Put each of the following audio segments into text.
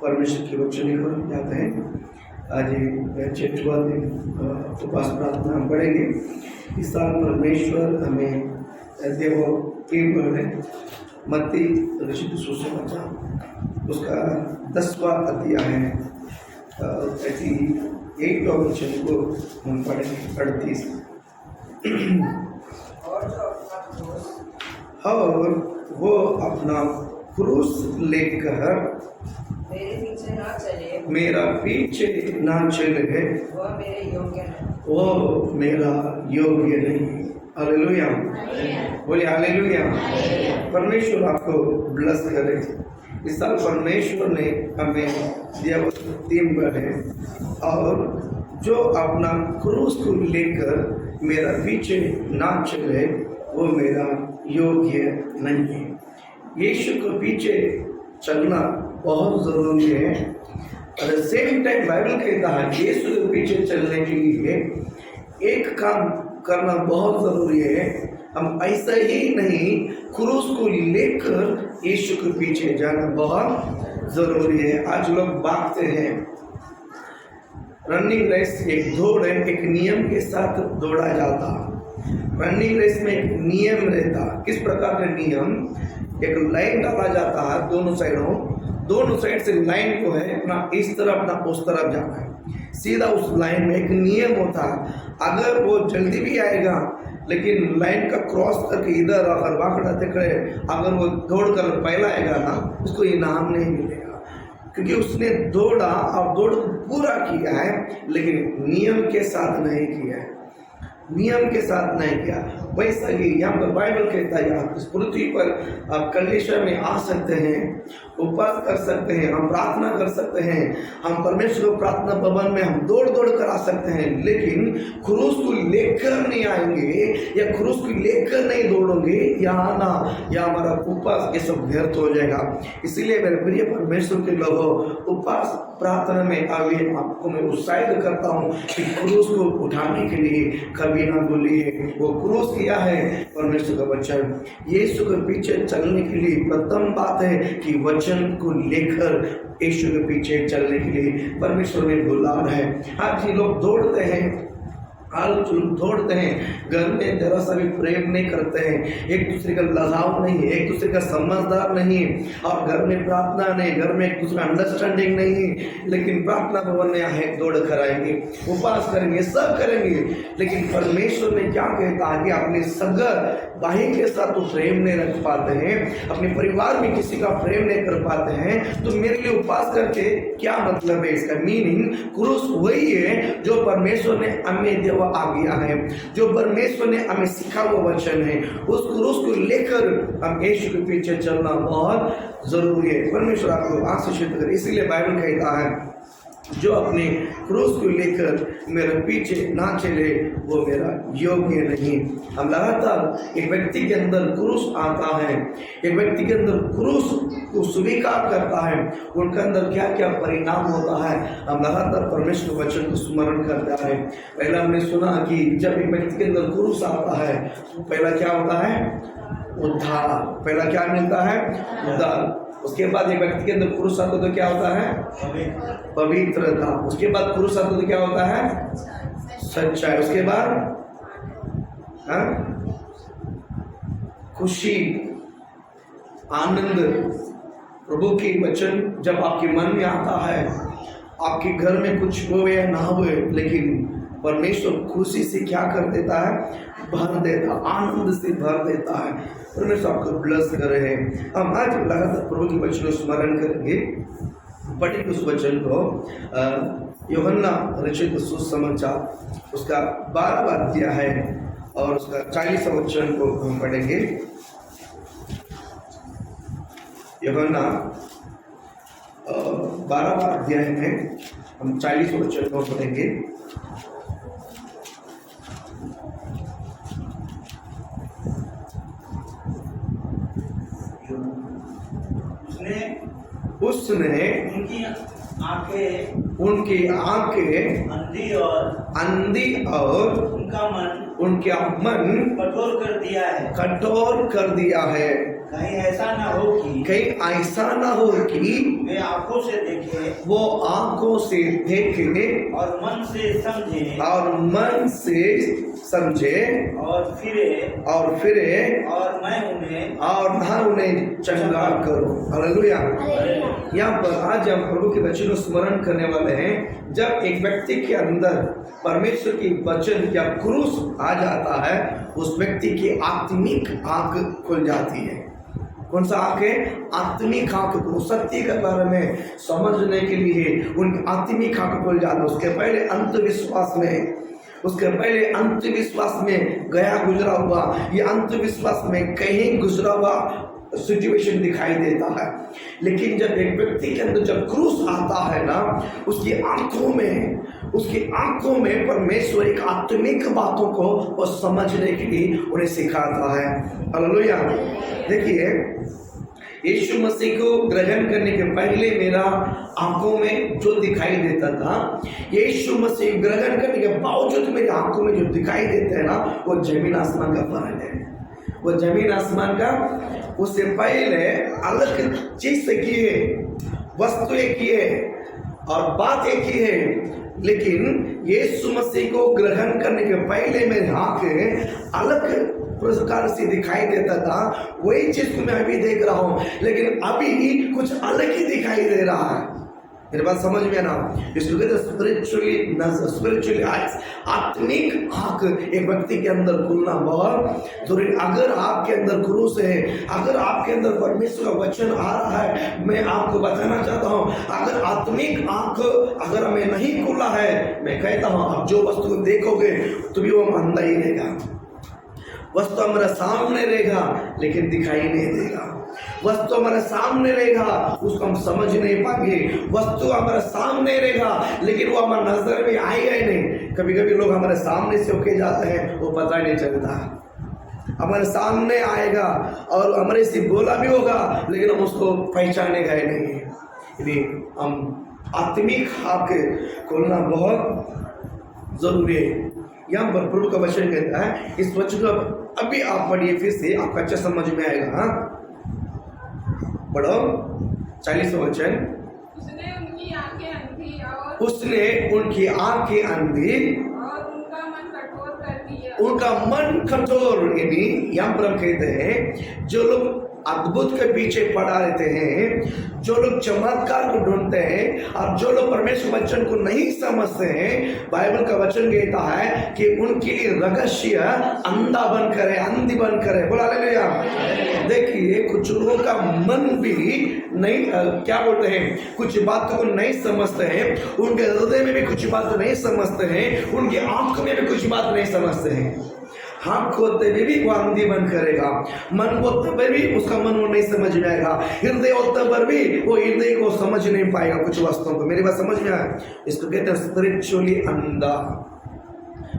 परमेश्वर के वचन को हम जाते हैं। आज 6वां दिन उपवास प्रार्थना हम पढ़ेंगे। इस साल परमेश्वर हमें देव तीन वर्ड है मत्ती रचित सुसमाचार उसका 10वां अध्याय है 38 वचन को हम पढ़ेंगे 38। और वो अपना क्रूस लेकर मेरा पीछे ना चले वो मेरा योग्य नहीं। हालेलुया, बोलिए हालेलुया। परमेश्वर आपको ब्लेस करे। इस साल परमेश्वर ने हमें दिया तीन है और जो अपना क्रूस को लेकर मेरा पीछे ना चले वो मेरा योग्य नहीं है। यीशु को पीछे चलना बहुत जरूरी है। और सेम टाइम बाइबल कहता है यीशु के पीछे चलने के लिए एक काम करना बहुत जरूरी है। हम ऐसा ही नहीं क्रूस को लेकर यीशु के पीछे जाना बहुत जरूरी है। आज लोग भागते हैं, रनिंग रेस एक दौड़ है, एक नियम के साथ दौड़ा जाता। रनिंग रेस में एक नियम रहता। किस प्रकार का नियम? एक लाइन डाला जाता है दोनों साइड से लाइन को है ना इस तरफ ना उस तरफ जाना है। सीधा उस लाइन में एक नियम होता है। अगर वो जल्दी भी आएगा लेकिन लाइन का क्रॉस करके इधर अगर वाकड़ा दिखे, अगर वो दौड़ कर पहला आएगा ना उसको इनाम नहीं मिलेगा, क्योंकि उसने दौड़ा और दौड़ पूरा किया है लेकिन नियम के साथ नहीं किया है। नियम के साथ नहीं किया। वैसा ही यहाँ पर बाइबल कहता है आप इस पृथ्वी पर आप कंडीशन में आ सकते हैं, उपवास कर सकते हैं, हम प्रार्थना कर सकते हैं, हम परमेश्वर प्रार्थना भवन में हम दौड़ कर आ सकते हैं, लेकिन क्रूस को लेकर नहीं आएंगे या क्रूस को लेकर नहीं दौड़ोगे यहाँ ना या हमारा उपवास ये सब व्यर्थ हो जाएगा। इसीलिए मेरे प्रिय परमेश्वर के लोगों, उपवास प्रार्थना में आगे आपको मैं उत्साहित करता हूँ कि क्रूस को उठाने के लिए कभी ना भूलिए। वो क्रूस किया है परमेश्वर का वचन। यीशु के पीछे चलने के लिए प्रथम बात है कि वचन को लेकर यीशु के पीछे चलने के लिए परमेश्वर ने बुला है। आज ये लोग दौड़ते हैं, दौड़ते हैं, घर में जरा सा भी प्रेम नहीं करते हैं, एक दूसरे का लगाव नहीं, एक दूसरे का समझदार नहीं, और घर में प्रार्थना नहीं, घर में एक दूसरे अंडरस्टैंडिंग नहीं। लेकिन प्रार्थना भवन में आए दौड़ कर आएंगे, उपवास करेंगे, सब करेंगे, लेकिन परमेश्वर ने क्या कहता है कि अपने सगा भाई के साथ तो प्रेम नहीं रख पाते हैं, अपने परिवार में किसी का प्रेम नहीं कर पाते हैं, तो मेरे लिए उपवास करके क्या मतलब है? इसका मीनिंग क्रूस वही है जो परमेश्वर ने हमें दिया आ गया है, जो परमेश्वर ने हमें सिखा वो वचन है। उस क्रूस को लेकर हम यीशु के पीछे चलना बहुत जरूरी है। परमेश्वर आपको आशीषित करे। इसीलिए बाइबल कहता है जो अपने क्रूस को लेकर मेरे पीछे ना चले वो मेरा योग्य नहीं। हम लगातार एक व्यक्ति के अंदर क्रूस आता है, एक व्यक्ति के अंदर क्रूस को स्वीकार करता है, उनके अंदर क्या क्या परिणाम होता है हम लगातार परमेश्वर वचन को स्मरण करता है। पहला हमने सुना कि जब एक व्यक्ति के अंदर क्रूस आता है तो पहला क्या होता है? उद्धार। पहला क्या मिलता है? उद्धार। उसके बाद एक व्यक्ति के अंदर क्रूस आता तो क्या होता है? पवित्रता। उसके बाद क्रूस आता तो क्या होता है? सच्चाई। उसके बाद खुशी, आनंद। प्रभु की वचन जब आपके मन में आता है, आपके घर में कुछ हो या ना हो, लेकिन परमेश्वर खुशी से क्या कर देता है? भर देता, आनंद से भर देता है। परमेश्वर आपको ब्लेस कर रहे हैं। हम आज लगातार प्रभु के वचन को स्मरण करेंगे। पढ़ेंगे उस वचन को यूहन्ना रचित सुसमाचार उसका 12वां अध्याय है और उसका 40वां वचन को हम पढ़ेंगे। यूहन्ना 12वां अध्याय में हम 40वां वचन को पढ़ेंगे। उसने उनकी आंखें अंधी और उनका मन कठोर कर दिया है, कहीं ऐसा ना हो कि वे आंखों से देखे वो आंखों से देखे और मन से समझे और फिरे और मैं उन्हें चंगा करूं। हालेलुया। यहाँ पर आज हम प्रभु के वचन को स्मरण करने वाले हैं। जब एक व्यक्ति के अंदर परमेश्वर की वचन या क्रूस आ जाता है, उस व्यक्ति की आत्मिक आंख खुल जाती है। कौन सा आंख है? आत्मिक आंख को सत्य के बारे में समझने के लिए उनकी आत्मिक आंख खुल जाता है। उसके पहले अंधविश्वास में गया गुजरा हुआ, ये अंधविश्वास में कहीं गुजरा हुआ सिचुएशन दिखाई देता है। लेकिन जब एक व्यक्ति के अंदर जब क्रूस आता है ना, उसकी आंखों में परमेश्वर एक आत्मिक बातों को वो समझने के लिए उन्हें सिखाता है। हालेलुया। देखिए, यीशु मसीह को ग्रहण करने के पहले मेरा आंखों में जो दिखाई देता था, यीशु मसीह ग्रहण करने के बावजूद मेरी आंखों में जो दिखाई देता है ना, वो जमीन आसमान का फर्क है। वो जमीन आसमान का, उससे पहले अलग चीज से की है, वस्तु एक ही है और बात एक ही है। लेकिन यीशु मसीह को ग्रहण करने के पहले मेरी आंखें अलग प्रकार से दिखाई देता था। वही चीज को मैं अभी देख रहा हूं, लेकिन अभी कुछ अलग ही दिखाई दे रहा है। मेरे बात समझ में ना? इसको कहते स्पिरिचुअली आत्मिक आंख एक व्यक्ति के अंदर खुलना बहुत जरूरी। अगर आपके अंदर क्रूस है, अगर आपके अंदर परमेश्वर का वचन आ रहा है, मैं आपको बताना चाहता हूं, अगर आत्मिक आंख अगर हमें नहीं खुला है, मैं कहता हूं आप जो वस्तु को देखोगे तो भी वो अंधा ही रहेगा। वस्तु हमारे सामने रहेगा लेकिन दिखाई नहीं देगा। वस्तु हमारे सामने रहेगा, उसको हम समझ नहीं पाएंगे। वस्तु हमारे सामने रहेगा लेकिन वो हमारे नजर में आएगा ही नहीं। कभी कभी लोग हमारे सामने से होके जाते हैं, वो पता ही नहीं चलता। हमारे सामने आएगा और हमारे से बोला भी होगा, लेकिन हम उसको पहचानेगा ही नहीं। इसलिए हम आत्मिक आंख खोलना बहुत जरूरी है। यहाँ पर प्रभु का वचन कहता है, इस वचन को अभी आप पढ़िए, फिर से आपको अच्छा समझ में आएगा। हाँ, पढ़ो 40वां वचन। उसने उनकी आंखें अंधी और उनका मन कठोर यानी यहाँ पर हम कहते हैं, जो लोग अद्भुत के पीछे पड़ा रहते हैं, जो लोग चमत्कार को ढूंढते हैं और जो लोग परमेश्वर वचन को नहीं समझते हैं, बाइबल का वचन कहता है कि उनके लिए रहस्य अंधा बन करे, अंधी बन करे। बोला हालेलुया। देखिए, कुछ लोगों का मन भी नहीं, क्या बोलते हैं, कुछ बातों को नहीं समझते हैं, उनके हृदय में भी कुछ बात नहीं समझते हैं, उनकी आंख में भी कुछ बात नहीं समझते हैं। हाथ खोलते हुए भी वो अंधी मन करेगा, मन बोलते हुए भी उसका मन वो नहीं समझ में आएगा, हृदय होते पर भी वो हृदय को समझ नहीं पाएगा कुछ वस्तुओं को। मेरी बात समझ में आया? इसको कहते हैं स्पिरिचुअली अंधा।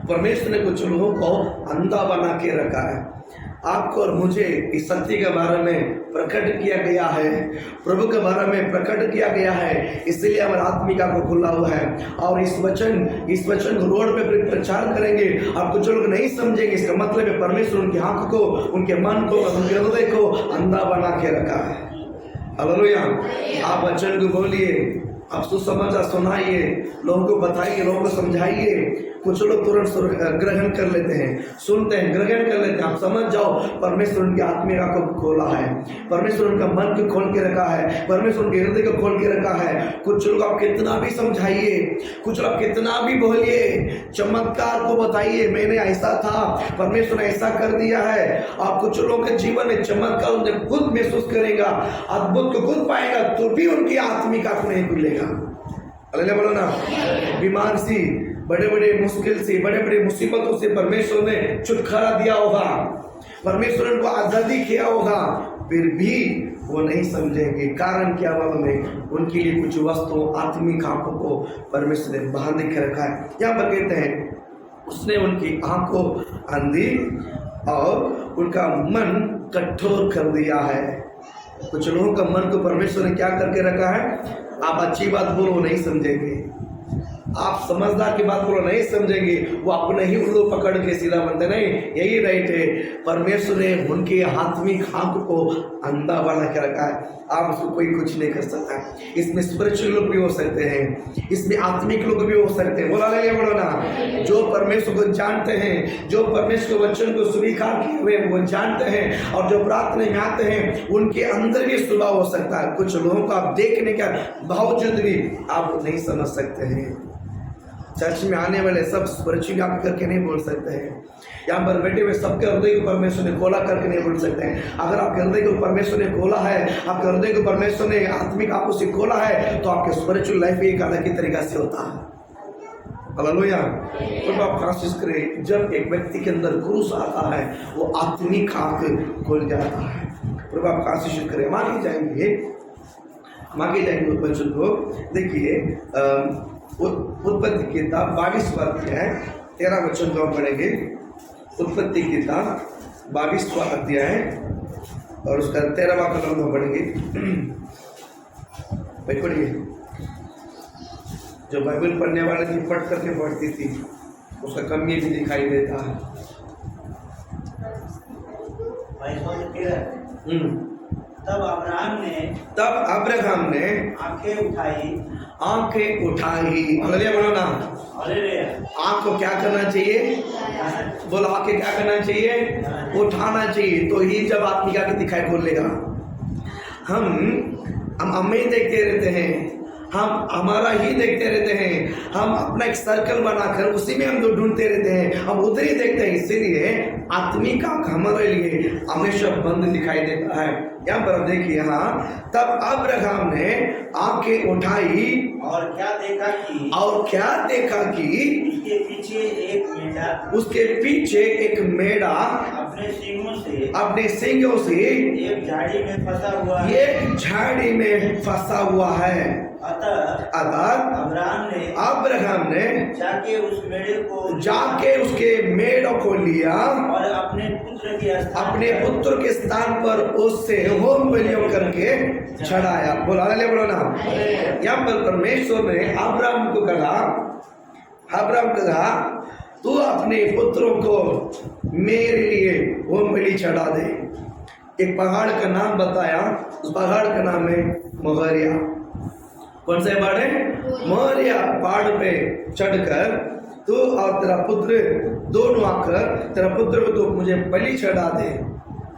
परमेश्वर ने कुछ लोगों को अंधा बना के रखा है। आपको और मुझे इस सत्य के बारे में प्रकट किया गया है, प्रभु के बारे में प्रकट किया गया है, इसलिए हमारा आत्मिका को खुला हुआ है। और इस वचन को रोड पे प्रचार करेंगे, आप कुछ लोग नहीं समझेंगे। इसका मतलब है परमेश्वर उनकी आंख को, उनके मन को, उनके हृदय को अंधा बना के रखा है। हालेलुया। आप वचन को बोलिए, आप सुसमाचार सुनाइए, लोगों को बताइए, लोगों को समझाइए। कुछ लोग तुरंत ग्रहण कर लेते हैं, सुनते हैं, ग्रहण कर लेते हैं। आप समझ जाओ, परमेश्वर उनकी आत्मिका को खोला है, परमेश्वर उनका मन को खोल के रखा है, परमेश्वर उनके हृदय को खोल के रखा है। कुछ लोग आप कितना भी समझाइए, कुछ लोग कितना भी बोलिए, चमत्कार को बताइए, मैंने ऐसा था, परमेश्वर ने ऐसा कर दिया है। आप कुछ लोगों के जीवन में चमत्कार उन्हें खुद महसूस करेगा, अद्भुत को खुद पाएगा, तो भी उनकी आत्मिका को नहीं खुलेगा। अल्लाह बोलो ना। बीमार सी, बड़े बड़े मुश्किल से, बड़े बड़े मुसीबतों से परमेश्वर ने छुटकारा दिया होगा, परमेश्वर ने उनको आजादी किया होगा, फिर भी वो नहीं समझेंगे। कारण क्या मालूम है? उनके लिए कुछ वस्तु, आत्मिक आंखों को परमेश्वर ने बांध के रखा है। यहाँ पर कहते हैं, उसने उनकी आंखों अंधी और उनका मन कठोर कर दिया है। कुछ लोगों का मन को परमेश्वर ने क्या करके रखा है? आप अच्छी बात बोलो नहीं समझेंगे, आप समझदार की बात को नहीं समझेंगे, वो अपने ही उल्लू पकड़ के सीधा बनते नहीं, यही राइट है। परमेश्वर ने उनके आत्मिक आंख को अंधा बना के रखा है, आप उसको कोई कुछ नहीं कर सकता। इसमें स्पिरिचुअल लोग भी हो सकते हैं, इसमें आत्मिक लोग भी हो सकते हैं। बोला ले बोलो ना, जो परमेश्वर को जानते हैं, जो परमेश्वर के वचन को स्वीकार किए हुए वो जानते हैं, और जो प्रार्थना में आते हैं उनके अंदर भी स्वभाव हो सकता है। कुछ लोगों को आप देखने का बावजूद भी आप नहीं समझ सकते हैं। चर्च में आने वाले सब स्पिरिचुअली आप करके नहीं बोल सकते हैं। यहाँ पर बैठे हुए सबके हृदय को परमेश्वर ने खोला करके नहीं बोल सकते हैं। अगर आपके हृदय को परमेश्वर ने खोला है, आपके हृदय को परमेश्वर ने आत्मिक आंखों से खोला है, तो आपके स्पिरिचुअल लाइफ एक अलग ही तरीका से होता है। हालेलुया। तो आप कोशिश करें, जब एक व्यक्ति के अंदर क्रूस आता है वो आत्मिक आंख खुल जाता है। तो आप कोशिश करें, मांगे जाएंगे बच्चों को। देखिए उत्पत्ति किताब 22वां अध्याय 13 वचन को हम पढ़ेंगे। उत्पत्ति किताब 22वां अध्याय और उसका 13वां कलम हम पढ़ेंगे। भाई पढ़िए, जो बाइबल पढ़ने वाले थी पढ़ करके पढ़ती थी उसका कमी भी दिखाई देता है। तब अब्राहम ने आंखें उठाई। हालेलुया बोलो ना। आंख को क्या करना चाहिए? बोलो, आंखें क्या करना चाहिए? उठाना चाहिए। तो ही जब आत्मिक आंखें दिखाई खोलेगा। हम हमें देखते रहते हैं, हम हमारा ही देखते रहते हैं, हम अपना एक सर्कल बनाकर उसी में हम ढूंढते रहते हैं, हम उधर ही देखते हैं। इसीलिए आत्मिक आंख हमारे लिए हमेशा बंद दिखाई देता है। यहाँ पर देखिए, यहाँ तब अब्राहम ने आंखें उठाई और क्या देखा कि उसके पीछे एक मेढ़ा अपने सींगों से एक झाड़ी में फंसा हुआ है। अतः अब्राहम ने जाके उसके मेढ़ों को लिया और अपने पुत्र के स्थान पर उससे होम बलियों करके चढ़ाया। बोला बोलो ना। यहाँ पर परमेश्वर ने अब्राहम को कहा तू अपने पुत्रों को मेरे लिए होम बलि चढ़ा दे। एक पहाड़ का नाम बताया, उस पहाड़ का नाम है मोहरिया। कौन सा पहाड़ है? मोहरिया पहाड़ पे चढ़कर तू और तेरा पुत्र दोनों आकर तेरा पुत्र को तो मुझे बलि चढ़ा दे,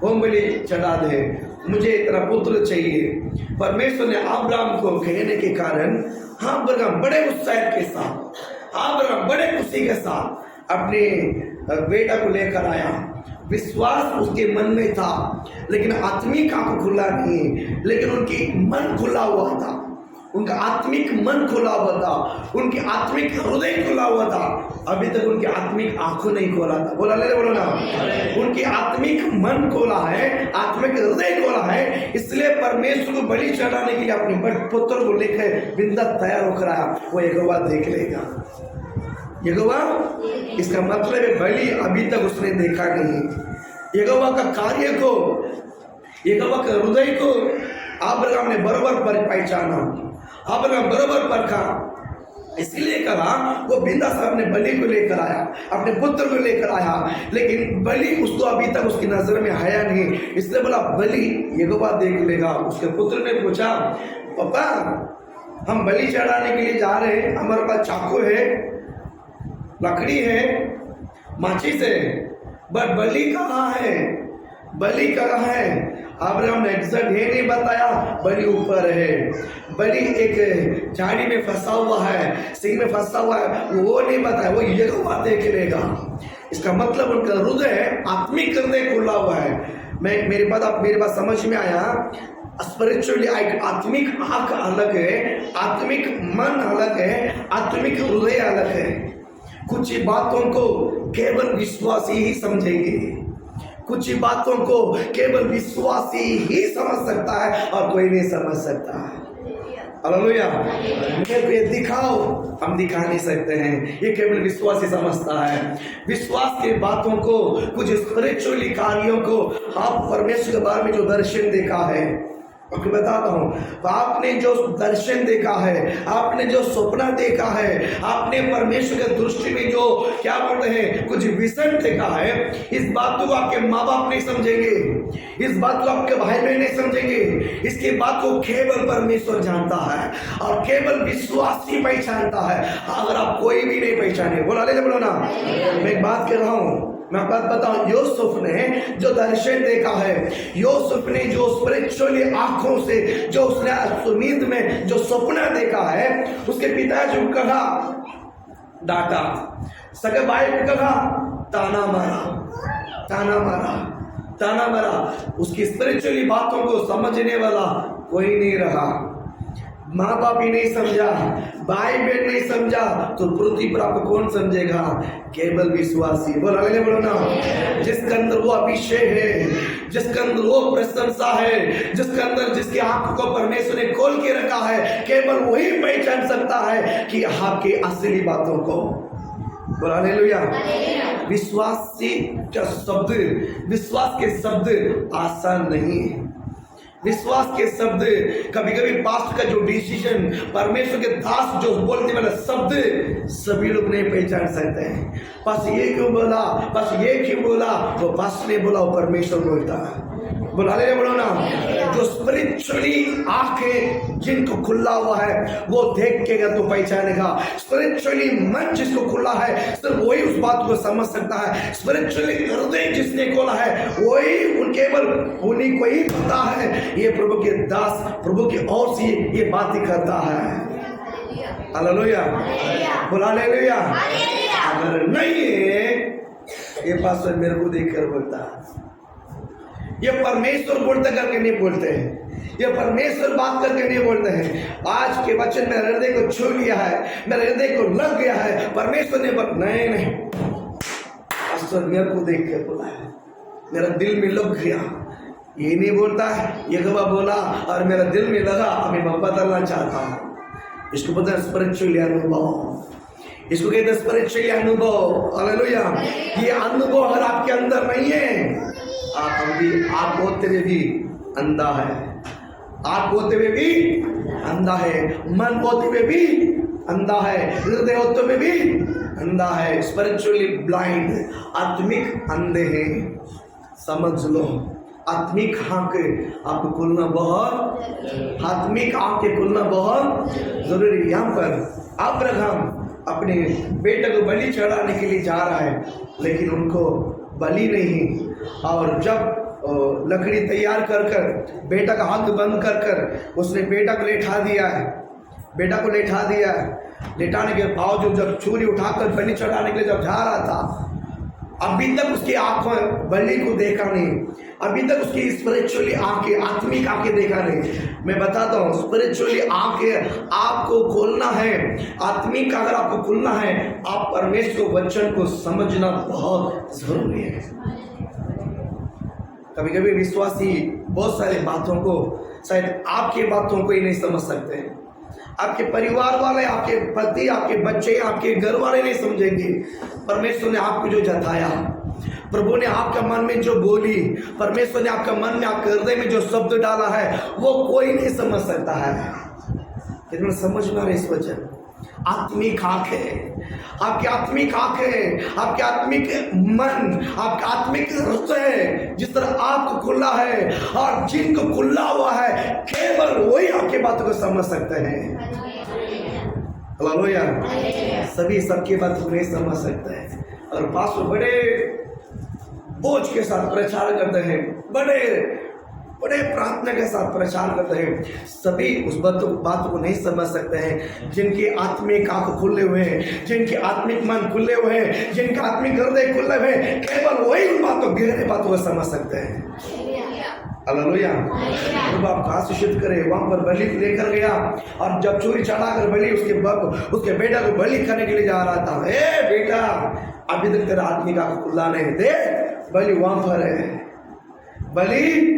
होम बलि चढ़ा दे, मुझे तेरा पुत्र चाहिए। परमेश्वर ने अब्राहम को कहने के कारण अब्राहम बड़े उत्साह के साथ, अब्राहम बड़े खुशी के साथ अपने बेटा को लेकर आया। विश्वास उसके मन में था, लेकिन आत्मिक आंख खुला नहीं, लेकिन उनकी मन खुला हुआ था, उनका आत्मिक मन खुला हुआ था, उनकी आत्मिक हृदय खुला हुआ था। अभी तक उनकी आत्मिक आंखों नहीं खोला था। बोला बोलो ना। उनकी आत्मिक मन खोला है, आत्मिक हृदय खोला है, इसलिए परमेश्वर को बलि चढ़ाने के लिए अपने पुत्र को लेकर बिंदा तैयार होकर आया। वो यहोवा देख लेगा। यहोवा, इसका मतलब है बलि अभी तक उसने देखा नहीं। यहोवा का कार्य को, यहोवा के हृदय को अब्राहम ने बराबर पहचाना, अब्राहम बराबर परखा। इसलिए कहा वो बिंदा साहब ने बलि को लेकर आया, अपने पुत्र को लेकर आया, लेकिन बलि उसको अभी तक उसकी नजर में आया नहीं। इसलिए बोला बलि यहोवा देख लेगा। उसके पुत्र ने पूछा, पापा हम बलि चढ़ाने के लिए जा रहे हैं, हमारे पास चाकू है, लकड़ी है, माचिस है, बट बलि कहाँ है? बलि कहाँ है? अब्राहम ने एग्जैक्ट ये नहीं बताया, बलि ऊपर है, बलि एक झाड़ी में फंसा हुआ है, सिंह में फंसा हुआ है, वो नहीं बताया, वो यहोवा देख लेगा। इसका मतलब उनका हृदय, आत्मिक हृदय खुला हुआ है। मेरे बात समझ में आया। स्पिरिचुअली आत्मिक आंख अलग है, आत्मिक मन अलग है, आत्मिक हृदय अलग है। कुछ बातों को केवल विश्वासी ही समझेंगे, कुछ बातों को केवल विश्वासी ही समझ सकता है और कोई नहीं समझ सकता है। हालेलुया। मेरे को ये दिखाओ, हम दिखा नहीं सकते हैं, ये केवल विश्वासी समझता है। विश्वास के बातों को, कुछ स्पिरिचुअली कार्यों को, आप परमेश्वर के बारे में जो दर्शन देखा है, आपको बताता हूँ, आपने जो दर्शन देखा है, आपने जो सपना देखा है, आपने परमेश्वर के दृष्टि में जो क्या बोलते हैं कुछ विजन देखा है, इस बात को आपके माँ बाप नहीं समझेंगे, इस बात को आपके भाई बहन नहीं समझेंगे, इसके बात को केवल परमेश्वर जानता है और केवल विश्वासी पहचानता है। अगर आप कोई भी नहीं पहचाने, बोला ले बोलो ना। मैं एक बात कह रहा हूँ, मैं बात बताऊं, यूसुफ ने जो दर्शन देखा है, यूसुफ ने जो स्पिरिचुअली आंखों से जो उसने नींद में जो सपना देखा है, उसके पिताजी को कहा डांटा, सगे भाई को कहा ताना मारा, ताना मारा, ताना मारा। उसकी स्पिरिचुअली बातों को समझने वाला कोई नहीं रहा, माँ बाप ही नहीं समझा, भाई बहन नहीं समझा, तो पृथ्वी पर आपको कौन समझेगा? केवल विश्वासी। बोलो ले बोलो ना। जिसके अंदर वो अभिषेक है, जिसके अंदर वो प्रशंसा है, जिसके अंदर जिसकी आंख को परमेश्वर ने खोल के रखा है, केवल वही पहचान सकता है कि आपकी असली बातों को। बोलो हालेलुया। विश्वासी का शब्द, विश्वास के शब्द आसान नहीं है। विश्वास के शब्द कभी कभी पास्ट का जो डिसीजन, परमेश्वर के दास जो बोलने वाला शब्द सभी लोग नहीं पहचान सकते हैं। बस ये क्यों बोला, बस ये क्यों बोला, वो बस नहीं बोला, वो परमेश्वर बोलता है। बोला ले बोलो ना। जो स्पिरिचुअली आंखें जिनको खुला हुआ है वो देख के तो पहचानेगा। स्पिरिचुअली मन जिसको खुला है सिर्फ वही उस बात को समझ सकता है। स्पिरिचुअली हृदय जिसने खोला है वही उन केवल उन्हीं को ही पता है ये प्रभु के दास प्रभु की ओर से ये बातें करता है। हालेलुया, बोला हालेलुया। अगर नहीं है ये पास्टर मेरे को देखकर बोलता है, ये परमेश्वर बोलते करके नहीं बोलते हैं, ये परमेश्वर बात करके नहीं बोलते हैं। आज के वचन मेरे हृदय को छू लिया है, मेरे हृदय को लग गया है, परमेश्वर ने नहीं पास्टर मेरे को देख के बोला है, मेरा दिल में लग गया। ये नहीं बोलता है ये गवा बोला और मेरा दिल में लगा, अभी मैं बदलना चाहता हूँ। इसको पता है स्पिरिचुअली अनुभव, इसको कहते हैं स्पिरिचुअली अनुभव। हालेलुया। ये अनुभव अगर आपके अंदर नहीं है, आप होते हुए भी अंधा है, आप होते हुए भी अंधा है, मन होते हुए भी अंधा है, हृदय होते हुए भी अंधा है। स्पिरिचुअली ब्लाइंड, आत्मिक अंधे हैं। समझ लो, आत्मिक आंखें आपको खुलना बहुत, आत्मिक आंखें खुलना बहुत जरूरी। यहाँ पर अब्राहम अपने बेटे को बलि चढ़ाने के लिए जा रहा है, लेकिन उनको बलि नहीं, और जब लकड़ी तैयार कर कर बेटा का हाथ बंद कर कर उसने बेटा को लेटा दिया है, बेटा को लेटा दिया है। लेटाने के बावजूद जब छुरी उठाकर बलि चढ़ाने के लिए जब जा रहा था, अभी तक उसकी आंखों बलि को देखा नहीं, अभी तक उसकी स्पिरिचुअली आंखें, आत्मिक आंखें देखा नहीं। मैं बताता हूँ, स्पिरिचुअली आंखें आपको खोलना है, आत्मिक अगर आपको खुलना है, आप परमेश्वर वचन को समझना बहुत जरूरी है। कभी कभी विश्वासी बहुत सारी बातों को, शायद आपकी बातों को ही नहीं समझ सकते हैं, आपके परिवार वाले, आपके पति, आपके बच्चे, आपके घर वाले नहीं समझेंगे। परमेश्वर ने आपको जो जताया, प्रभु ने आपका मन में जो बोली, परमेश्वर ने आपका मन में, आपके हृदय में जो शब्द डाला है, वो कोई नहीं समझ सकता है। लेकिन समझना है इस वचन, आत्मिक आंखें, आपकी आत्मिक आंखें, आपके आत्मिक मन, आपका आत्मिक हृदय जिस तरह आपको खुला है, और जिनको खुला हुआ है केवल वही आपकी बातों को समझ सकते हैं। हालेलुया। सभी सबकी बात को नहीं समझ सकते हैं, और पास्टर बड़े बोझ के साथ प्रचार करते हैं, बड़े प्रार्थना के साथ प्रचार करते हैं। सभी उस बात को नहीं समझ सकते हैं जिनके आत्मिक आंख खुले हुए हैं, जिनके आत्मिक मन खुले हुए हैं, जिनके आत्मिक हृदय खुले हुए हैं, केवल वही उन बातों, गहरे बातों को समझ सकते हैं। हालेलुया। जब आप आशीषित करे, वहां पर बलि लेकर गया, और जब चोरी चढ़ाकर बलि उसके बेटा को बलि करने के लिए जा रहा था। ए बेटा, अभी तक तेरा आत्मिक आंख खुला नहीं, दे बलि वहां पर है। बलि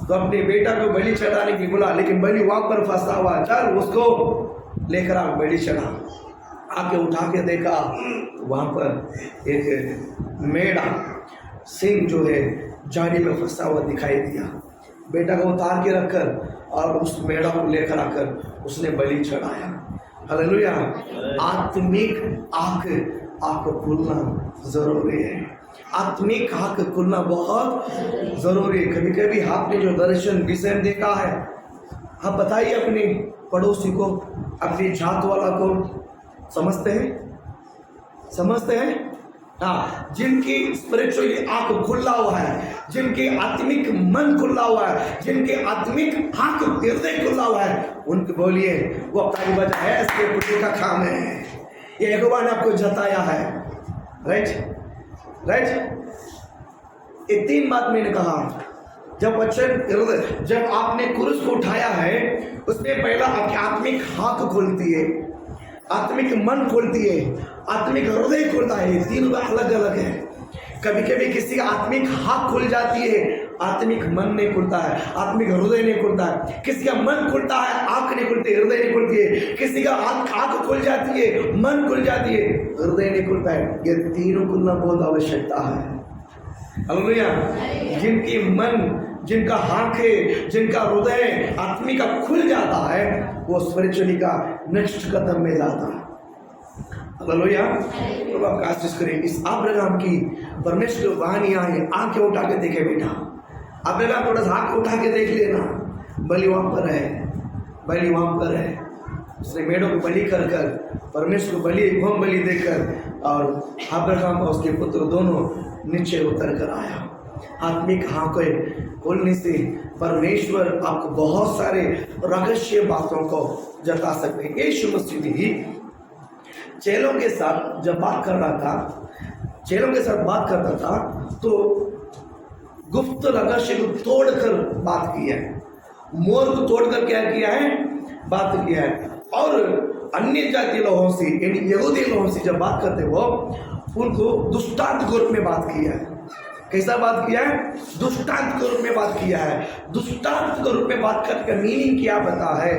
तो अपने बेटा को बलि चढ़ाने की बोला, लेकिन बलि वहां पर फंसा हुआ, चल उसको लेकर आ, बलि चढ़ा। आके उठा के देखा, वहां पर एक मेढ़ा सिंह जो है जाली में फंसा हुआ दिखाई दिया। बेटा को उतार के रखकर और उस मेढ़ा को लेकर आकर उसने बलि चढ़ाया। हालेलुया। आत्मिक आंख आपको खुलना जरूरी है। आत्मिक आंख खुलना बहुत जरूरी है। कभी कभी आपने जो दर्शन विषय देखा है, आप बताइए अपने पड़ोसी को, अपनी जात वाला को, समझते हैं? समझते हैं? हाँ, जिनकी स्पिरिचुअली आंख खुला हुआ है, जिनके आत्मिक मन खुला हुआ है, जिनके आत्मिक आंख हृदय खुला हुआ है, उनको बोलिए वो अपनी वजह है, इसके पुत्र का काम है, ये यहोवा ने आपको जताया है। Right right. ये 3 बात मैंने कहा। जब वचन, जब आपने क्रूस को उठाया है, उसमें पहला आपकी आत्मिक आंख खुलती है, आत्मिक मन खुलती है, आत्मिक हृदय खुलता है। ये 3 अलग अलग है। कभी कभी किसी का आत्मिक आंख खुल जाती है, आत्मिक मन नहीं खुलता है, आत्मिक हृदय नहीं खुलता है। किसी का मन खुलता है, आंख नहीं खुलती, हृदय नहीं खुलती है। किसी का आंख खुल जाती है, मन खुल जाती है, हृदय नहीं खुलता है। ये 3 खुलना बहुत आवश्यकता है। हालेलुया। जिनकी मन, जिनका आंख है, जिनका हृदय आत्मिक का खुल जाता है, वो स्पिरिचुअली का नेक्स्ट कदम में जाता है। हालेलुया। तो आप आशीष करें। इस अब्राहम की परमेश्वर वाणी आई, आंखें उठा के देखे बेटा। अब्राहम थोड़ा सा आंख उठा के देख लेना, बलि वहां पर है, बलि वहां पर है। उसने मेढ़ों को बलि कर कर, परमेश्वर को होम बलि देकर, और अब्राहम और उसके पुत्र दोनों नीचे उतर कर आया। आत्मिक आंखें खोलने से परमेश्वर आपको बहुत सारे रहस्य बातों को जता सकते हैं। यीशु मसीह भी चेलों के साथ जब बात कर रहा था, चेलों के साथ बात करता था, तो गुप्त रहस्य को तोड़कर बात की है, मोर को तोड़कर क्या किया है, बात किया है। और अन्य जातीय लोगों से, यानी यहूदी लोगों से जब बात करते वो, उनको दुष्टांत के रूप में बात किया है। कैसा बात किया है? दुष्टांत के रूप में बात किया है। दुष्टांत के रूप में बात करने का मीनिंग क्या पता है?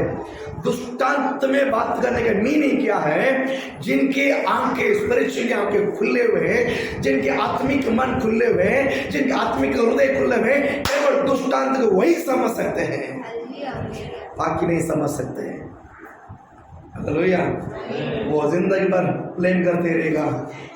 दुष्टांत में बात करने का मीनिंग क्या है? जिनके आंखें, स्पिरिचुअली आंखें खुले हुए हैं, जिनके आत्मिक मन खुले हुए हैं, जिनके आत्मिक हृदय खुले हुए हैं, केवल दुष्टांत को वही समझ सकते हैं, बाकी नहीं समझ सकते हैं। हालेलुया। वो जिंदगी भर प्लेन करते रहेगा,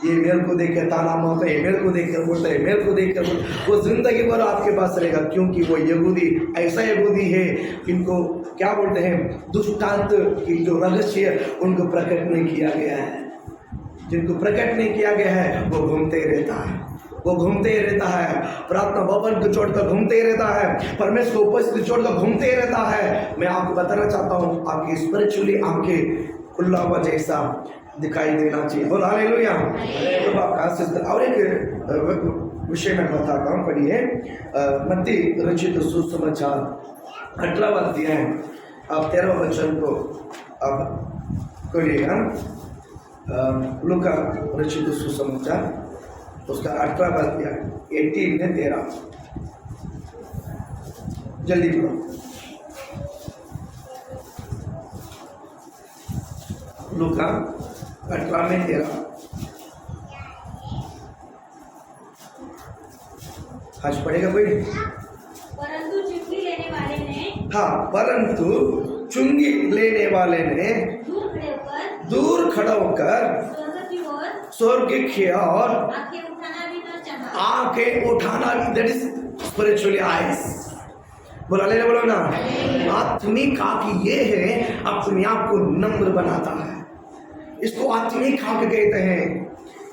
ये मेरे को देख कर ताना मारता है, मेरे को देख कर बोलता है, मेरे को देख कर बोलता, वो जिंदगी भर आपके पास रहेगा, क्योंकि वो यहूदी ऐसा यहूदी है, इनको क्या बोलते हैं, दुष्टांत की जो रहस्य उनको प्रकट नहीं किया गया है। जिनको प्रकट नहीं किया गया है वो घूमते ही रहता है, वो घूमते ही रहता है, प्रार्थना भवन को छोड़कर घूमते ही रहता है, परमेश्वर को उपस्थिति छोड़कर घूमते ही रहता है। मैं आपको बताना चाहता हूँ, आपकी स्पिरिचुअली आंखें खुला हुआ जैसा दिखाई देना चाहिए। बोल हालेलुया। तो आप आशीष कर। और एक विषय में बताता हूँ, पढ़िए मत्ती रचित सुसमाचार 18वां अध्याय, आप 13वां वचन को आप खोलिएगा। लूका रचित सुसमाचार उसका 18वां अध्याय 18 में 13, जल्दी पढ़ो। लूका 18 में 13। आज पढ़ेगा कोई? परंतु चुंगी लेने वाले ने, हाँ, परंतु चुंगी लेने वाले ने दूर खड़ा होकर स्वर्ग की ओर आंखें उठाना भी, दैट इज स्पिरिचुअली आईज। बोला ले बोलो ना। आत्मिक आंख ये है, अपने आप को नम्र बनाता है, इसको आत्मिक आंख कहते हैं,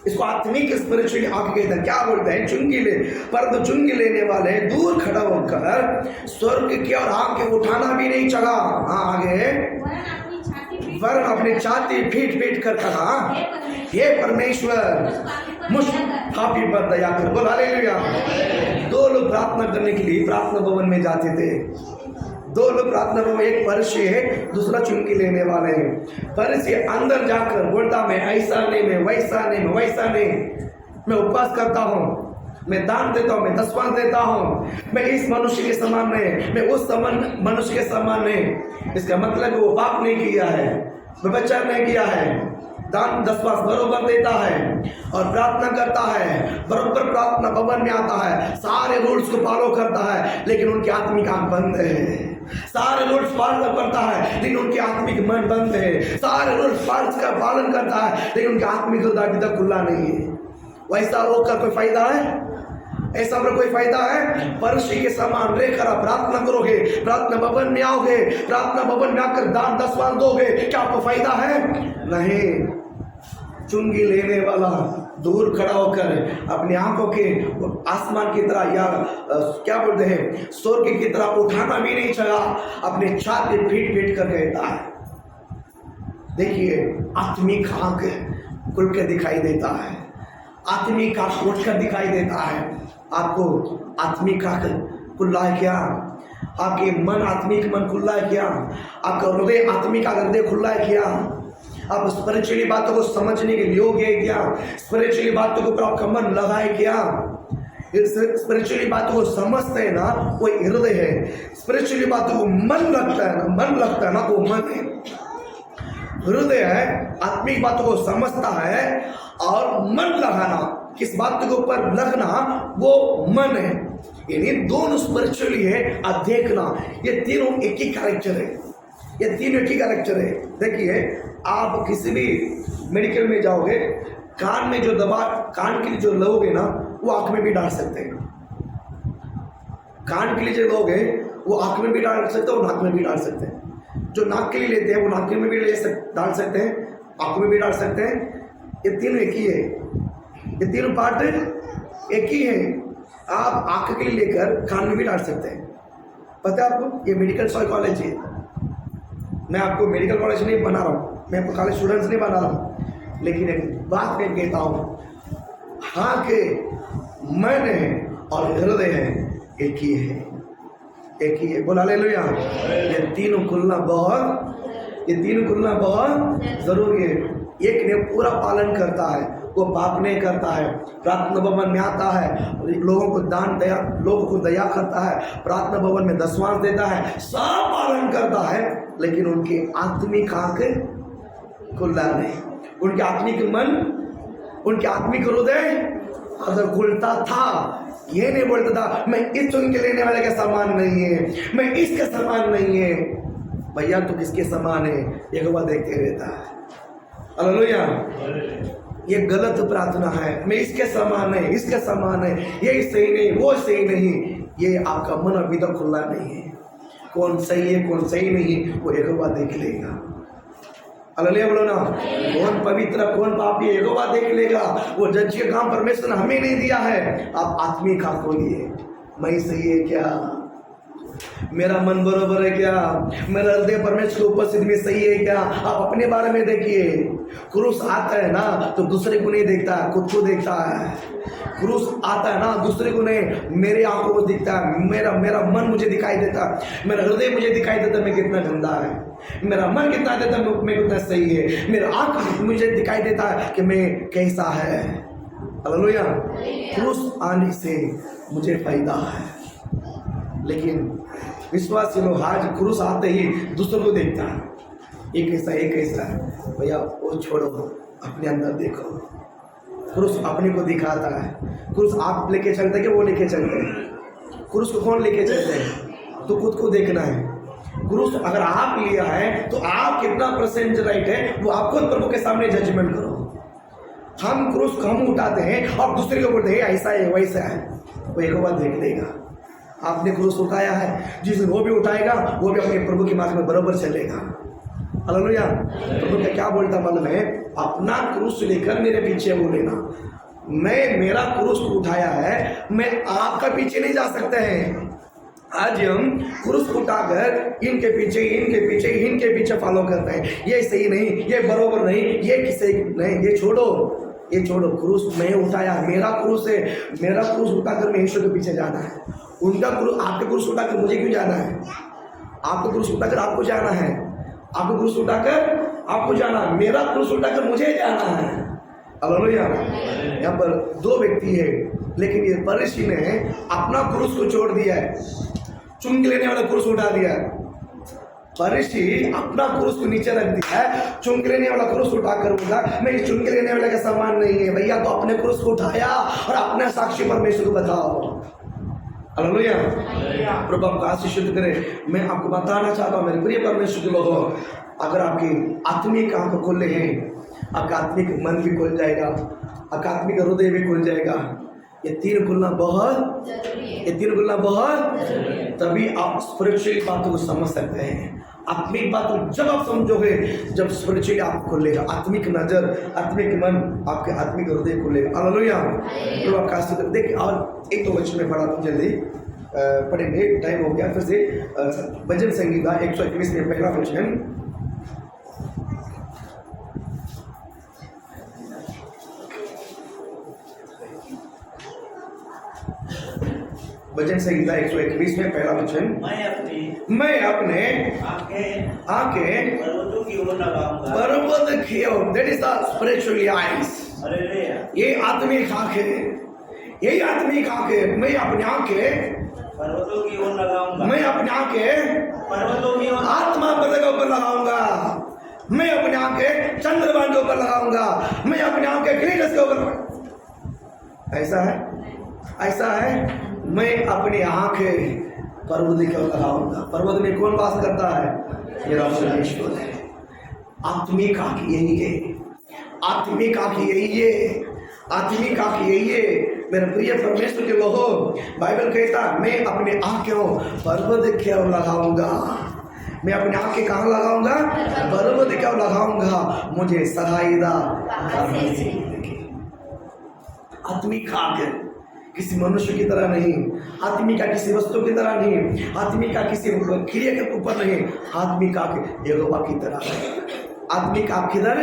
इसको आत्मिक स्पिरिचुअली आंख कहते हैं। क्या बोलते हैं? चुंगी ले, परंतु चुंगी लेने वाले दूर खड़ा होकर स्वर्ग की ओर आंखें उठाना भी नहीं चढ़ा। हाँ, आगे, वरन अपनी छाती पीट पीट कर कहा, हे परमेश्वर मुझ पापी पर दया कर। बोल हालेलुया। 2 लोग प्रार्थना करने के लिए प्रार्थना भवन में जाते थे। 2 लोग प्रार्थना भवन, एक फरीसी है, दूसरा चुंगी लेने वाले हैं। फरीसी अंदर जाकर बोलता, मैं ऐसा नहीं, मैं वैसा नहीं, मैं वैसा नहीं, मैं उपवास करता हूँ, मैं दान देता हूँ, मैं दसवां देता हूँ, मैं इस मनुष्य के समान नहीं, मैं उस मनुष्य के समान नहीं। इसका मतलब वो पाप नहीं किया है, व्यभिचार नहीं किया है, दान दसवां बरोबर देता है और प्रार्थना करता है, बरोबर प्रार्थना भवन में आता है, सारे रूल्स को फॉलो करता है, लेकिन उनकी आत्मिक आंख बंद है। सारे रूल्स पालन करता है लेकिन उनकी आत्मिक मन बंद है। सारे रूल्स का पालन करता है लेकिन उनकी आत्मिक हृदय अभी तक खुला नहीं है। वैसा होकर कोई फायदा है? ऐसा पर कोई फायदा है? परशी के समान रहकर आप प्रार्थना करोगे, प्रार्थना भवन में आओगे, प्रार्थना भवन में आकर दान दसवां दोगे, क्या आपको फायदा है? नहीं। चुंगी लेने वाला दूर खड़ा होकर अपनी आंखों के आसमान की तरह या क्या बोलते हैं स्वर्ग की तरह उठाना भी नहीं चाहा, अपने छाती पीट पीट कर कहता है। देखिए, आत्मिक आंख खुल के दिखाई देता है, आत्मिक आंख उठ कर दिखाई देता है। आपको आत्मिक आंख खुला है क्या? आपके मन आत्मिक मन खुला है क्या? आपका हृदय आत्मिक हृदय खुला है क्या? आप स्पिरिचुअली बातों को समझने के योग्य है क्या? स्पिरिचुअली बातों के ऊपर आपका मन लगा है क्या? स्पिरिचुअली बातों को समझते हैं ना, वो हृदय है। स्पिरिचुअली बातों को मन लगता है ना, वो मन है। हृदय है, आत्मिक बातों को समझता है, और मन लगाना, किस बात के ऊपर लगना, वो मन है। यानी दोनों स्पिरिचुअली है और देखना, ये तीनों एक ही कैरेक्टर है। ये तीनों एक ही कैरेक्टर है। देखिए, आप किसी भी मेडिकल में जाओगे, कान में जो दवा, कान के लिए जो लोगे ना, वो आंख में भी डाल सकते हैं। कान के लिए जो लोगे वो आंख में भी डाल सकते हैं और नाक में भी डाल सकते हैं। जो नाक के लिए लेते हैं वो नाक में भी डाल सकते हैं, आंख में भी डाल सकते हैं। ये तीनों एक ही है, ये तीनों पार्ट एक ही है। आप आंख के लिए लेकर कान में भी डाल सकते हैं। पता है आपको, ये मेडिकल साइकोलॉजी है। मैं आपको मेडिकल कॉलेज नहीं बना रहा हूँ, मैं आपको कॉलेज स्टूडेंट्स नहीं बना रहा हूँ, लेकिन एक बात मैं कहता हूँ, हाँ के मन है और हृदय है, एक ही है, एक ही है। बोला हालेलुया। ये तीनों खुलना बहुत जरूरी है। एक ने पूरा पालन करता है, वो पाप नहीं करता है, प्रार्थना भवन में आता है, लोगों को दया करता है, प्रार्थना भवन में दसवां देता है, सब पालन करता है, लेकिन उनकी आत्मिक आंख खुला नहीं। उनके आत्मिक मन, उनके आत्मिक हृदय अगर खुलता था, ये नहीं बोलता था मैं इस चुन के लेने वाले का समान नहीं है, मैं इसके समान नहीं है। भैया तू किसके समान है? यहोवा देखते रहता है। हालेलुया। ये गलत प्रार्थना है, मैं इसके समान है, इसके समान है, ये सही नहीं, वो सही नहीं। ये आपका मन अभी तक खुला नहीं है। कौन सही है कौन सही नहीं, वो यहोवा देख लेगा। हालेलुया बोलो ना। कौन पवित्र कौन पापी, यहोवा देख लेगा। वो जज का काम परमेश्वर ने हमें नहीं दिया है। आप आत्मिक आंख खोलिए, मैं सही है क्या? मेरा मन बरोबर है क्या? मेरा हृदय परमेश्वर की उपस्थिति में सही है क्या? आप अपने बारे में देखिए। क्रूस आता है ना तो दूसरे को नहीं देखता, खुद को देखता है। क्रूस आता है ना दूसरे को नहीं, मेरे आंखों को दिखता है, मेरा मन मुझे दिखाई देता, मेरा हृदय मुझे दिखाई देता मैं कितना गंदा है, मेरा मन कितना देता मैं कितना सही है, मेरा आंख मुझे दिखाई देता है कि मैं कैसा है। हालेलुया। क्रूस आने से मुझे फायदा है, लेकिन विश्वासी लोग आज क्रूस आते ही दूसरों को देखता है, एक ऐसा है। भैया वो छोड़ो, अपने अंदर देखो। क्रूस अपने को दिखाता है। क्रूस आप लेके चलते कि वो लेके चलते हैं? क्रूस को कौन लेके चलते हैं? तो खुद को देखना है। क्रूस अगर आप लिया है तो आप कितना परसेंट राइट है वो आप खुद प्रभु के सामने जजमेंट करो। हम क्रूस को हम उठाते हैं और दूसरे को बोलते हैं ऐसा है वैसा है, वो एक बार देख लेगा। आपने क्रूस उठाया है, जिस दिन वो भी उठाएगा वो भी अपने प्रभु के मार्ग में बराबर चलेगा। हालेलुया। प्रभु क्या बोलता मालूम है? अपना क्रूस लेकर मेरे पीछे वो लेना। मैं मेरा क्रूस उठाया है, मैं आपका पीछे नहीं जा सकते हैं। आज हम क्रूस उठाकर इनके पीछे फॉलो करते हैं। ये सही नहीं, ये बरोबर नहीं, ये किसी नहीं, ये छोड़ो। क्रूस मैं उठाया, मेरा क्रूस है, मेरा क्रूस उठाकर मैं यीशु के पीछे जाना है। उनका क्रूस, आपके क्रूस उठाकर मुझे क्यों जाना है? आपको क्रूस उठाकर आपको जाना है, आपको क्रूस उठाकर आपको जाना है, मेरा क्रूस उठाकर मुझे जाना है। हालेलुया। यहाँ पर दो व्यक्ति है, लेकिन ये फरीसी ने अपना क्रूस को छोड़ दिया है, चुंग लेने वाला क्रूस उठा दिया है। फरीसी अपना क्रूस को नीचे रख दिया है, चुंग लेने वाला क्रूस उठाकर बोला मैं इस चुंग लेने वाले का सामान नहीं है भैया, तो अपने क्रूस को उठाया और अपने साक्षी परमेश्वर को बताओ। हालेलुया। प्रभु आपको आशीष करे। मैं आपको बताना चाहता हूँ मेरे प्रिय परमेश्वर के लोगों, अगर आपकी आत्मिक आंख खुले हैं, आपका आत्मिक मन भी खुल जाएगा, आपका आत्मिक हृदय भी खुल जाएगा। ये तीन खुलना बहुत जरूरी है, ये तीन खुलना बहुत जरूरी है, तभी आप स्पिरिचुअली बातों को समझ सकते हैं। आत्मिक बात जब आप समझोगे, जब स्पिरिचुअली आप खुलेगा, आत्मिक नजर, आत्मिक मन, आपके आत्मिक हृदय खुलेगा। हालेलुया। तो आपका आशीष देखिए। और एक तो वचन में पढ़ा तुम जल्दी पढ़ेंगे, टाइम हो गया। फिर से भजन संगीता 121 में पहला वचन, भजन संगीता 121 में पहला वचन, मैं अपने आंखें पर्वतों की ओर लगाऊंगा। पर्वत की ओर, that is the spiritual eyes. ये आत्मिक आंखें, यही आत्मिक आंखें। मैं अपनी आंखें पर्वतों की ओर लगाऊंगा, मैं अपनी आंखें पर्वतों की ओर आत्मा पर्वत के ऊपर लगाऊंगा, मैं अपनी आंखें चंद्रमान के ऊपर लगाऊंगा, मैं अपनी आंखें ग्रीनस के ऊपर। ऐसा है, ऐसा है। मैं अपनी आंखें पर्वत की ओर लगाऊंगा। पर्वत में कौन वास करता है? मेरा परमेश्वर है। आत्मिक आंख यही है, आत्मिक आंख यही है, आत्मिक आंख यही है। मेरे प्रिय परमेश्वर के लोगों, बाइबल कहता है मैं अपने आंखें पर्वत की ओर लगाऊंगा। मैं अपनी आंखें कहाँ लगाऊंगा? पर्वत की ओर लगाऊंगा, मुझे सहायता। आत्मिक आंख किसी मनुष्य की तरह नहीं, आत्मिक का किसी वस्तु की तरह नहीं, आत्मिक का किसी क्रिया के ऊपर नहीं, आत्मिक आंख यहोवा की तरह है। आत्मिक आंख किधर?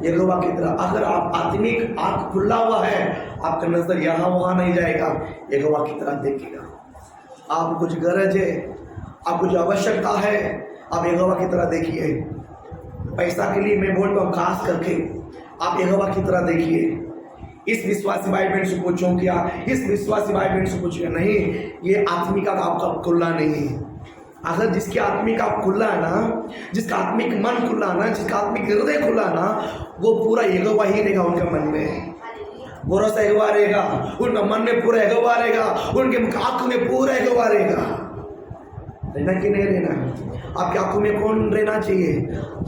यहोवा की तरह। अगर आप आत्मिक आंख खुला हुआ है, आपका नजर यहाँ वहाँ नहीं जाएगा, यहोवा की तरह देखेगा। आप कुछ गरज है, आप कुछ आवश्यकता है, आप यहोवा की तरह देखिए। पैसा के लिए मैं बोलता हूँ, खास करके आप यहोवा की तरह देखिए। इस विश्वासी भाई बहन से पूछो क्या? इस विश्वासी भाई बहन से पूछो नहीं, ये आत्मिक आपका खुला नहीं है। अगर जिसकी आत्मिक आप खुला है ना, जिसका आत्मिक मन खुला ना, जिसका आत्मिक हृदय खुला ना, वो पूरा यहोवा ही रहेगा उनके मन में। भरोसा यहोवा रहेगा उनका मन में, पूरा यहोवा रहेगा उनके आंख में, पूरा यहोवा रहेगा। रहना कि नहीं रहना? आपकी आंखों में कौन रहना चाहिए?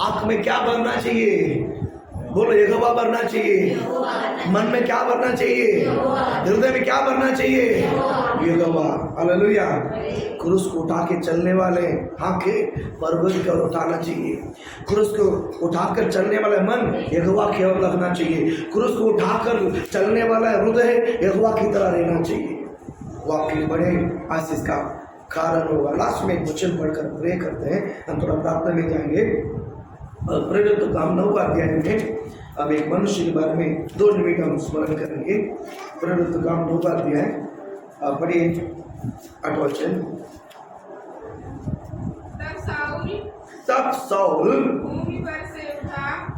आंख में क्या बनना चाहिए? बोलो, यहोवा बनना चाहिए। मन में क्या बनना चाहिए? हृदय में क्या बनना चाहिए? यहोवा। हालेलुया। क्रूस को उठा के चलने वाले आंखें पर्वत की ओर उठाना चाहिए। क्रूस को उठाकर चलने वाला मन यहोवा की ओर लगना चाहिए। क्रूस को उठाकर चलने वाला हृदय यहोवा की तरह रहना चाहिए। वो आपके बड़े आशीष का कारण होगा। लास्ट में एक वचन पढ़कर प्रे करते हैं, हम थोड़ा प्रार्थना में जाएंगे। प्रेरित काम 9 का अध्याय में अब एक मनुष्य के बारे में 2 मिनट हम स्मरण करेंगे। प्रेरित काम 9 का अध्याय पढ़िए 8 वचन। तब साउल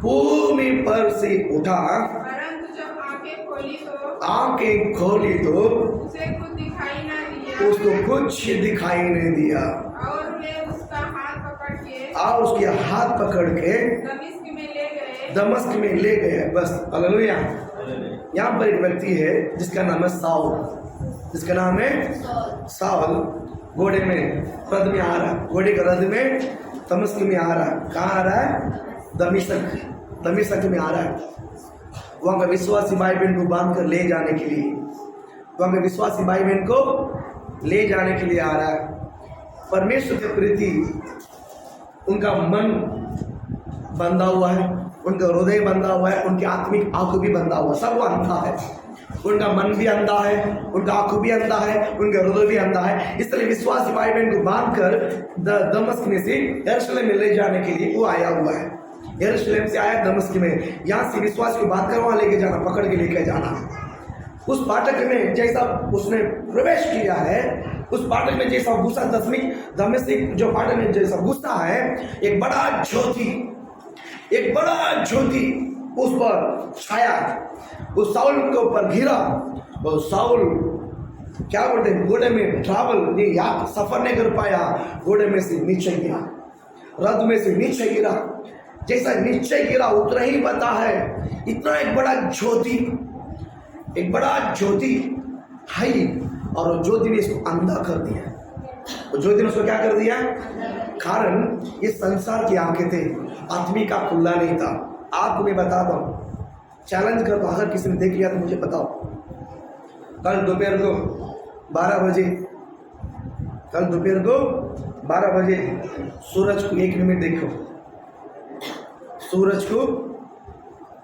भूमि पर से उठा, परंतु जब आंखें खोली तो उसे कुछ दिखाई ना दिया, उसको कुछ दिखाई नहीं दिया। और वे उसका हाथ पकड़ के और उसके हाथ पकड़ के दमिश्क में ले गए। बस। हालेलुया। यहाँ पर एक व्यक्ति है जिसका नाम है साउल, जिसका नाम है साउल। घोड़े में रथ में आ रहा है, घोड़े के रथ में दमिश्क में आ रहा है। कहाँ आ रहा है? दमिश्क में आ रहा है। वहाँ का विश्वासी भाई बहन को बांध कर ले जाने के लिए, वहाँ के विश्वासी भाई बहन को ले जाने के लिए आ रहा है। परमेश्वर के प्रति उनका मन बंधा हुआ है, उनका हृदय बंधा हुआ है, उनकी आत्मिक आंख भी बंधा हुआ है। सब वो अंधा है, उनका मन भी अंधा है, उनका आंख भी अंधा है, उनका हृदय भी अंधा है। इसलिए विश्वासी भाई बहन को बांधकर दमिश्क में से यरूशलेम में ले जाने के लिए वो आया हुआ है। यरूशलेम से आया दमिश्क में, यहाँ से विश्वास को बांध कर वहाँ लेके जाना, पकड़ के लेके जाना। उस फाटक में जैसा उसने प्रवेश किया है, उस फाटक में जैसा घुसा, दमिश्क जो फाटक में जैसा घुसा है, एक बड़ा ज्योति उस पर छाया, उस साउल के ऊपर घिरा। और साउल क्या बोलते हैं, घोड़े में ट्रैवल नहीं, सफर नहीं कर पाया, घोड़े में से नीचे गया। रथ में से नीचे गिरा, जैसा नीचे गिरा उतना ही पता है इतना एक बड़ा ज्योति है, और वो ज्योति ने इसको अंधा कर दिया। वो ज्योति ने उसको क्या कर दिया? कारण इस संसार की आंखें थे, आत्मिक का खुला नहीं था। आपको मैं बताता हूँ, चैलेंज करता हूँ, अगर किसी ने देख लिया तो मुझे बताओ। कल दोपहर को 12 बजे सूरज को 1 मिनट देखो। सूरज को,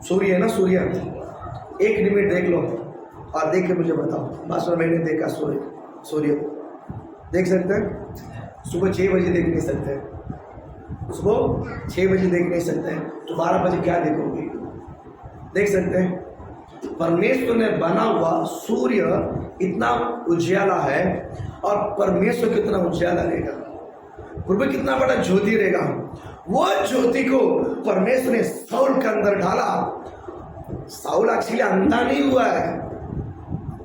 सूर्य है ना, सूर्य 1 मिनट देख लो और देख के मुझे बताओ। मास्टर मैंने देखा सूर्य देख सकते हैं? सुबह 6 बजे देख नहीं सकते हैं, सुबह 6 बजे देख नहीं सकते हैं, तो 12 बजे क्या देखोगे? देख सकते हैं? परमेश्वर ने बना हुआ सूर्य इतना उजाला है, और परमेश्वर कितना उजाला रहेगा, प्रभु कितना बड़ा ज्योति रहेगा। वो ज्योति को परमेश्वर ने साउल के अंदर डाला। साउल एक्चुअली अंधा नहीं हुआ है,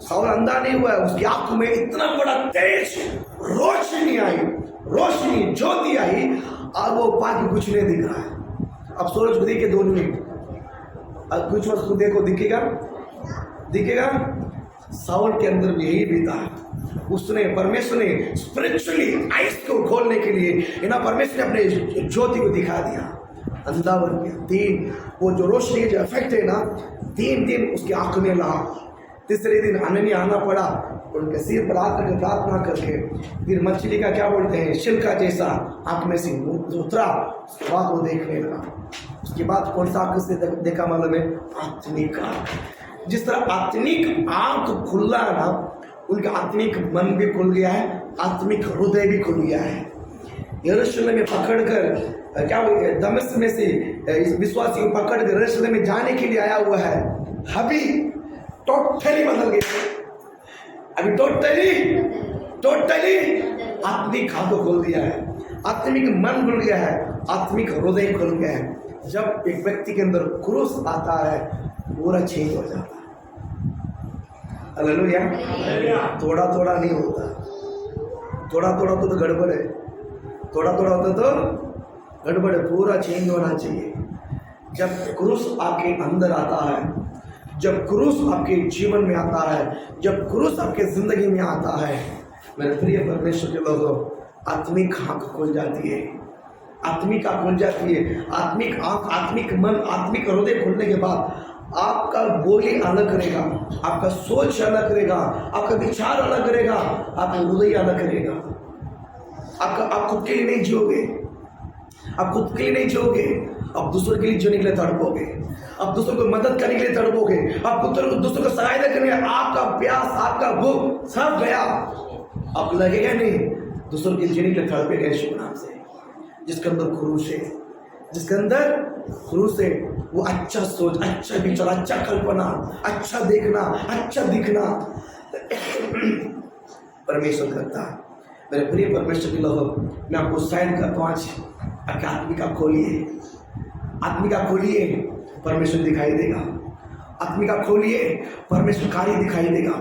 साउल अंधा नहीं हुआ है, उसकी आंखों में इतना बड़ा तेज रोशनी ज्योति आई, और वो बाकी कुछ नहीं दिख रहा है। अब सूरज को देखिए 2 मिनट, अब कुछ वक्त को देखो, दिखेगा। साउल के अंदर भी यही बीता है। उसने, परमेश्वर ने स्पिरिचुअली आइज को खोलने के लिए परमेश्वर ने अपने ज्योति को दिखा दिया, अंधा बन गया। वो जो रोशनी जो इफेक्ट है ना, 3 दिन उसकी आंख में रहा। तीसरे दिन अनन्या आना पड़ा, उनके सिर पर आकर के प्रार्थना करके, फिर मछली का क्या बोलते हैं, छिलका जैसा आंख में से उतरा, उसके बाद वो देखने लगा। उसके बाद कौन सा आंख से देखा मालूम है? आत्मिक आंख। जिस तरह आत्मिक आंख खुला ना, उनका आत्मिक मन भी खुल गया है, आत्मिक हृदय भी खुल गया है। यरूशलेम में पकड़कर क्या बोलते हैं, दमिश्क में से इस विश्वासी को पकड़कर यरूशलेम में जाने के लिए आया हुआ है। अभी टोटली बदल गया, अभी टोटली आत्मिक आंख खुल दिया है, आत्मिक मन खुल गया है, आत्मिक हृदय खुल गया है। जब एक व्यक्ति के अंदर क्रूस आता है, पूरा चेंज हो जाता है। हालेलुया। थोड़ा थोड़ा नहीं होता, थोड़ा तो गड़बड़ है, थोड़ा होता तो गड़बड़ है, पूरा चेंज होना चाहिए। जब क्रूस आपके अंदर आता है, जब क्रूस आपके जीवन में आता है, जब क्रूस आपके जिंदगी में आता है, मेरे प्रिय परमेश्वर के लोगों, आत्मिक आंख खुल जाती है, आत्मिक आंख खुल जाती है। आत्मिक आंख, आत्मिक मन, आत्मिक हृदय खुलने के बाद आपका बोली अलग रहेगा, आपका सोच अलग रहेगा, आपका विचार अलग रहेगा, आपका हृदय अलग रहेगा। आप खुद के लिए नहीं जियोगे, आप खुद के लिए नहीं जियोगे, आप दूसरों के लिए जीने के लिए तड़पोगे, आप दूसरों को मदद करने के लिए तड़पोगे, आप दूसरों को सहायता करने, आपका प्यास, आपका भूख सब गया, आप लगेगा नहीं, दूसरों के जीने के लिए तड़पेगा। यीशु नाम से, जिसके अंदर क्रूस है, जिसके अंदर क्रूस है, वो अच्छा सोच, अच्छा विचार, अच्छा कल्पना, अच्छा देखना, अच्छा दिखना परमेश्वर करता है। मेरे प्रिय परमेश्वर के लोगों, मैं आपको साइन करता हूँ, आज आत्मिका खोलिए, परमेश्वर दिखाई देगा। आत्मिका खोलिए, परमेश्वर कार्य दिखाई देगा।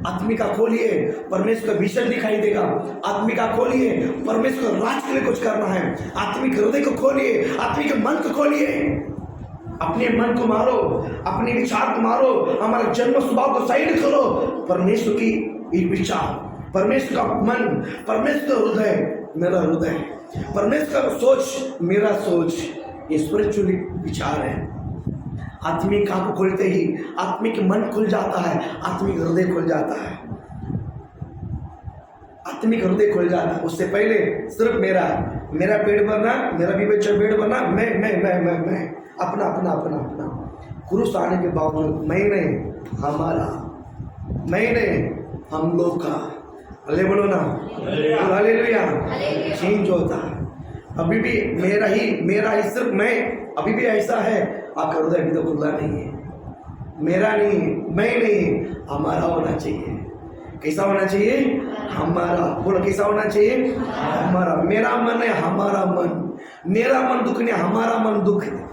आत्मिका खोलिए, परमेश्वर का विषय दिखाई देगा। आत्मिका खोलिए, परमेश्वर राज के लिए कुछ करना है। आत्मिक हृदय को खोलिए, आत्मिक मन को खोलिए, अपने मन को मारो, अपने विचार को मारो, हमारे जन्म स्वभाव को साइड करो। परमेश्वर की एक विचार, परमेश्वर का मन, परमेश्वर का हृदय मेरा हृदय, परमेश्वर का सोच मेरा सोच, ये स्पिरिचुअल विचार है। आत्मिक आंख खुलते ही आत्मिक मन खुल जाता है, आत्मिक हृदय खुल जाता है, आत्मिक हृदय खुल जाता है। उससे पहले सिर्फ मेरा पेट भरना, मेरा भी बच्चा पेट भरना, मैं अपना क्रूस आने के बावजूद मैं नहीं, हमारा, मैं नहीं, हम लोग का, अले बोलो ना, हालेलुया। चेंज होता है, अभी भी मेरा ही सिर्फ मैं, अभी भी ऐसा है। आपका हृदय अभी तो खुला नहीं है, मेरा नहीं, मैं नहीं, हमारा होना चाहिए। कैसा होना चाहिए? हमारा। बोलो कैसा होना चाहिए? हमारा। मेरा मन है, हमारा मन, मेरा मन दुख नहीं, हमारा मन दुख है।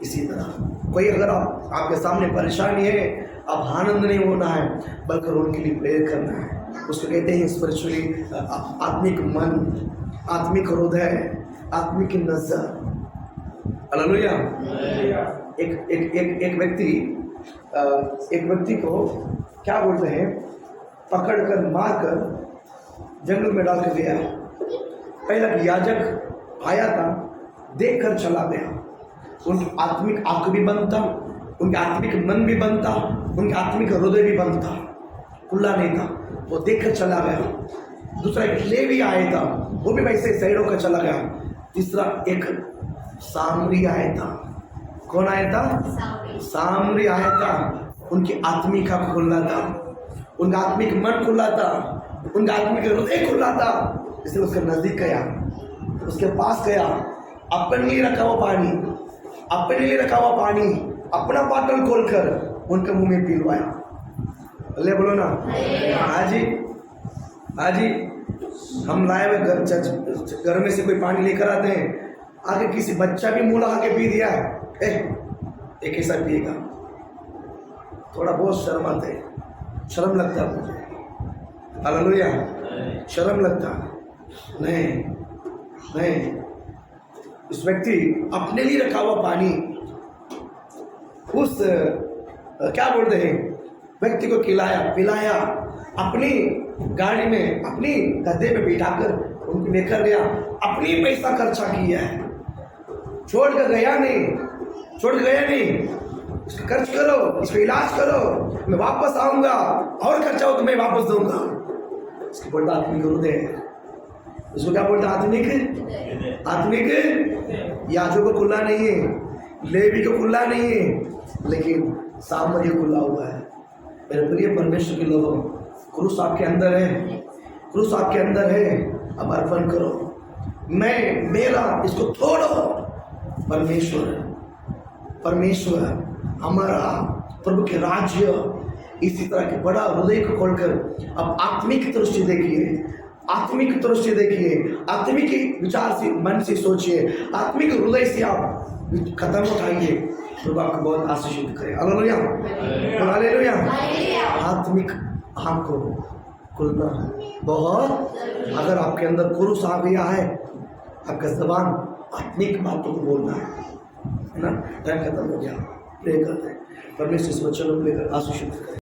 इसी तरह कोई अगर आपके सामने परेशानी है, अब आनंद नहीं होना है, बल्कि उनके लिए प्रेयर करना है। उसको कहते हैं स्पिरिचुअली आत्मिक मन, आत्मिक हृदय, आत्मिक नजर। हालेलुया। एक व्यक्ति को क्या बोलते हैं, पकड़कर मारकर जंगल में डाल कर दिया। पहला याजक आया था, देखकर चला गया। उनकी आत्मिक आंख भी बनता, उनके आत्मिक मन भी बनता, उनके आत्मिक हृदय भी बनता, खुला नहीं था, वो देखकर चला गया। दूसरा एक लेवी आया था, वो भी वैसे साइडों का चला गया। तीसरा एक सामरी आया था। कौन आया था? सामरी आया था। उनकी आत्मिक आंख खुला था, उनका आत्मिक मन खुला था, उनका आत्मिक हृदय खुला था। इसलिए उसके नजदीक गया, उसके पास गया, अपने लिए रखा हुआ पानी, अपने लिए रखा हुआ पानी अपना पाटल खोलकर उनके मुंह में पिलवाया। अल्लाह बोलो ना। हाजी हम लाए हुए घर में से कोई पानी लेकर आते हैं, आगे किसी बच्चा भी मुंह लगा के पी दिया, एक ऐसा पिएगा, थोड़ा बहुत शर्म आते है, शर्म लगता है मुझे। हालेलुया। शर्म लगता नहीं। इस व्यक्ति अपने लिए रखा हुआ पानी उस क्या बोलते हैं व्यक्ति को खिलाया पिलाया, अपनी गाड़ी में अपनी गद्दे पे बिठाकर उनको लेकर गया, अपनी पैसा खर्चा किया है, छोड़ कर गया नहीं। इसका खर्च करो, इसका इलाज करो, मैं वापस आऊंगा, और खर्चा हो तो मैं वापस दूंगा। इसकी बोलता आत्मिक हृदय है। उसको क्या बोलता? आत्मिक। याजों को खुला नहीं है, लेवी को खुला नहीं है, लेकिन सामर्य खुला हुआ है। मेरे प्रिय परमेश्वर के लोगों, क्रूस आपके अंदर है, क्रूस आपके अंदर है। अब अर्पण करो, मेरा इसको छोड़ो। परमेश्वर हमारा प्रभु के राज्य, इसी तरह के बड़ा हृदय को खोलकर अब आत्मिक दृष्टि देखिए, आत्मिक विचार से मन से सोचिए, आत्मिक हृदय से आप कदम उठाइए। प्रभु आपको बहुत आशीषित करे। Hallelujah, hallelujah. आत्मिक आंखों खुलना बहुत, अगर आपके अंदर क्रूस आ गया है, आपका जबान आत्मिक बातों को बोलना है ना। टाइम खत्म हो गया, प्रे करते हैं। परमेश्वर इस वचनों को लेकर आशीषित करे।